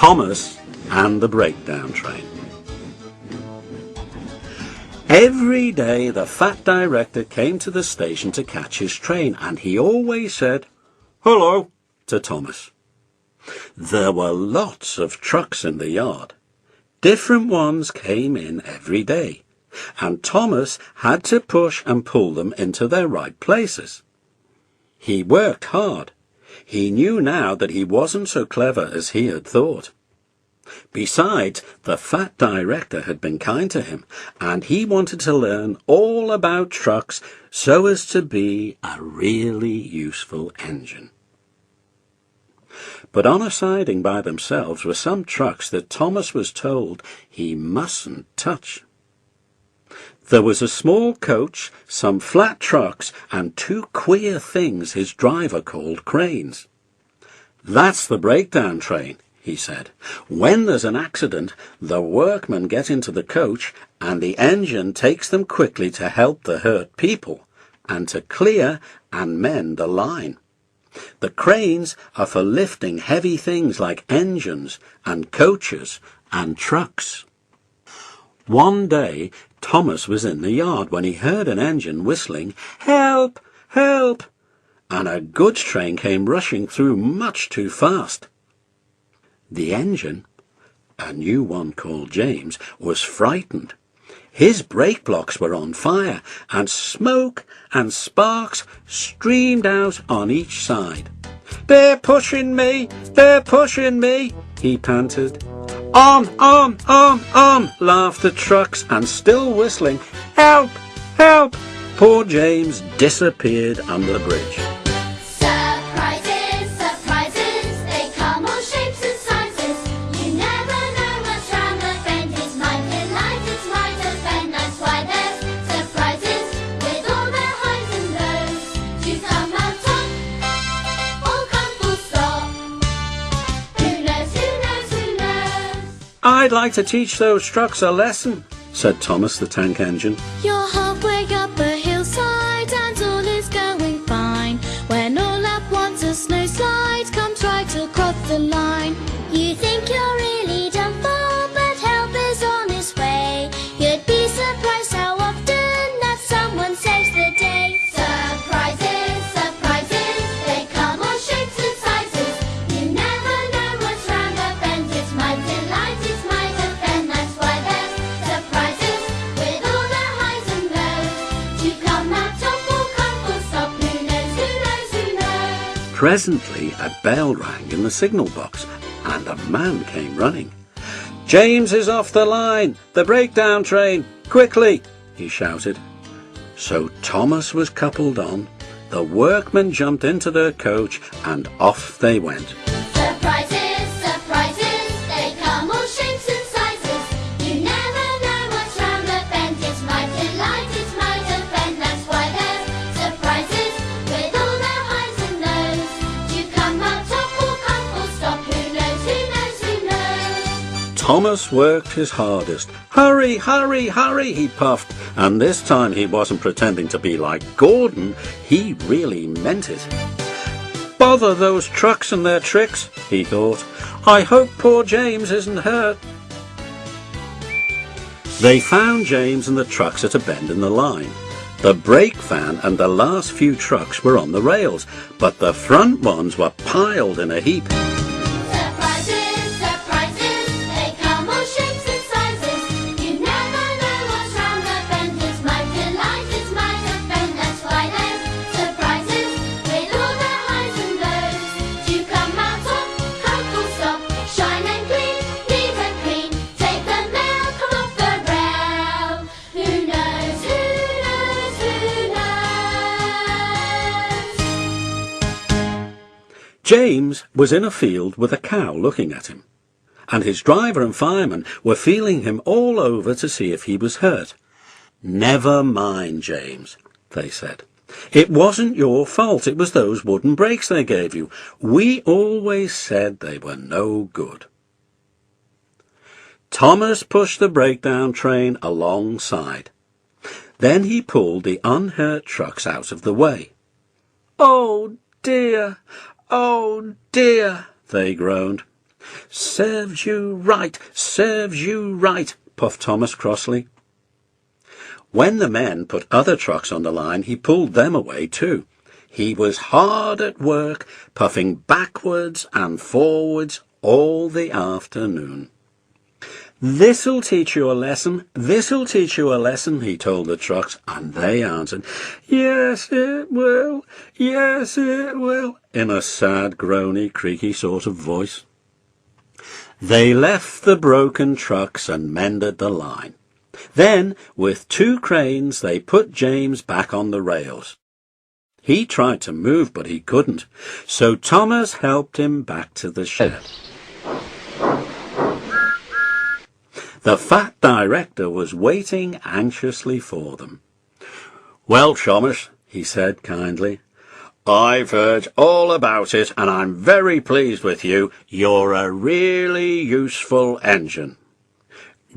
Thomas and the breakdown train. Every day the fat director came to the station to catch his train, and he always said, "Hello," to Thomas. There were lots of trucks in the yard. Different ones came in every day, and Thomas had to push and pull them into their right places. He worked hard. He knew now that he wasn't so clever as he had thought. Besides, the fat director had been kind to him, and he wanted to learn all about trucks so as to be a really useful engine. But on a siding by themselves were some trucks that Thomas was told he mustn't touch. There was a small coach, some flat trucks, and two queer things his driver called cranes. "That's the breakdown train," he said. "When there's an accident, the workmen get into the coach, and the engine takes them quickly to help the hurt people, and to clear and mend the line. The cranes are for lifting heavy things like engines and coaches and trucks." One day, Thomas was in the yard when he heard an engine whistling, "Help! Help!" and a goods train came rushing through much too fast. The engine, a new one called James, was frightened. His brake blocks were on fire, and smoke and sparks streamed out on each side. "They're pushing me! They're pushing me!" he panted. On, laughed the trucks, and still whistling, "Help! Help!" poor James disappeared under the bridge. Surprises, surprises, they come all shapes and sizes. You never know what's round the bend. It's might delight, it's might offend. That's why there's surprises with all their highs and lows. To come out top or come full stop. Who knows, who knows, who knows? "I'd like to teach those trucks a lesson," said Thomas the tank engine. You're halfway up a hillside and all is going fine. When all at once a snow slide comes right across the line. You think you're really done for, but help is on its way. You'd be surprised how often that someone saves the day. Surprises, surprises, they come all shapes and sizes. You never know what's round the bend. It's might delight, it's might offend. That's why there's surprises with all the highs and lows. To come out top or come full stop. Who knows, who knows, who knows? Presently a bell rang in the signal box, and a man came running. "James is off the line! The breakdown train! Quickly!" he shouted. So Thomas was coupled on, the workmen jumped into their coach, and off they went. Surprises, surprises, they come all shapes and sizes. You never know what's round the bend. It's might delight, it's might offend. That's why there's surprises with all their highs and lows. You come out top or come full stop. Who knows, who knows, who knows? Thomas worked his hardest. "Hurry, hurry, hurry," he puffed, and this time he wasn't pretending to be like Gordon. He really meant it. "Bother those trucks and their tricks," he thought. "I hope poor James isn't hurt." They found James and the trucks at a bend in the line. The brake van and the last few trucks were on the rails, but the front ones were piled in a heap. Surprises, surprises, they come all shapes and sizes. You never know what's round the bend. It's might delight, it's might offend. That's why there's surprises with all their highs and lows. To come out top, come full stop, shine and clean, neat and clean. Take the milk off the rail. Who knows, who knows, who knows? James was in a field with a cow looking at him, and his driver and fireman were feeling him all over to see if he was hurt. "Never mind, James," they said. "It wasn't your fault. It was those wooden brakes they gave you. We always said they were no good." Thomas pushed the breakdown train alongside. Then he pulled the unhurt trucks out of the way. "Oh dear! Oh dear!" they groaned. Serves you right, puffed Thomas crossly. When the men put other trucks on the line, he pulled them away too. He was hard at work, puffing backwards and forwards all the afternoon. This'll teach you a lesson, he told the trucks, and they answered, yes, it will, in a sad, groany, creaky sort of voice. They left the broken trucks and mended the line. Then, with 2 cranes, they put James back on the rails. He tried to move, but he couldn't, so Thomas helped him back to the shed. The fat director was waiting anxiously for them. Well, Thomas, he said kindly, I've heard all about it, and I'm very pleased with you. You're a really useful engine.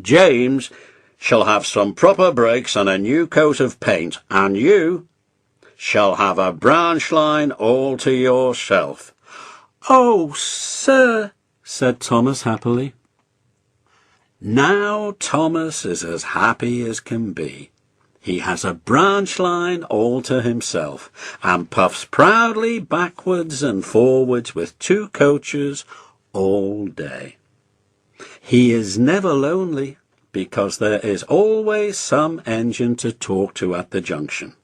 James shall have some proper brakes and a new coat of paint, and you shall have a branch line all to yourself. Oh, sir, said Thomas happily. Now Thomas is as happy as can be. He has a branch line all to himself, and puffs proudly backwards and forwards with 2 coaches all day. He is never lonely, because there is always some engine to talk to at the junction.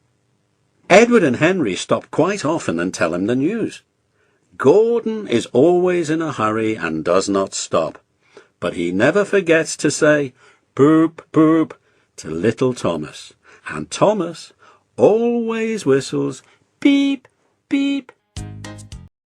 Edward and Henry stop quite often and tell him the news. Gordon is always in a hurry and does not stop, but he never forgets to say, poop, poop, to little Thomas, and Thomas always whistles, beep, beep,